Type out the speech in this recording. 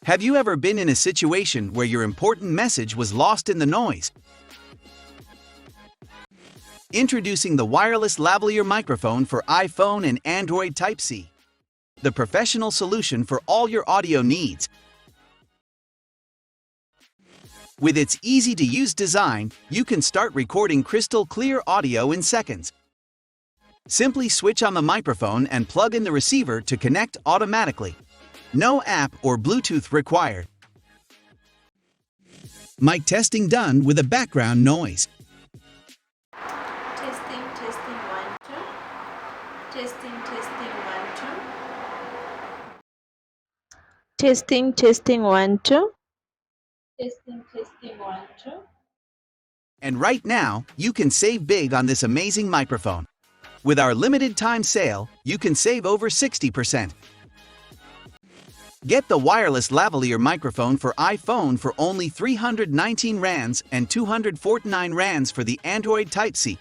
Have you ever been in a situation where your important message was lost in the noise? Introducing the wireless lavalier microphone for iPhone and Android Type-C. The professional solution for all your audio needs. With its easy-to-use design, you can start recording crystal clear audio in seconds. Simply switch on the microphone and plug in the receiver to connect automatically. No app or Bluetooth required. Mic testing done with a background noise. Testing, 1, 2. Testing, 1, 2. Testing, 1, 2. Testing, 1, 2. And right now, you can save big on this amazing microphone. With our limited time sale, you can save over 60%. Get the wireless lavalier microphone for iPhone for only 319 rands and 249 rands for the Android Type-C.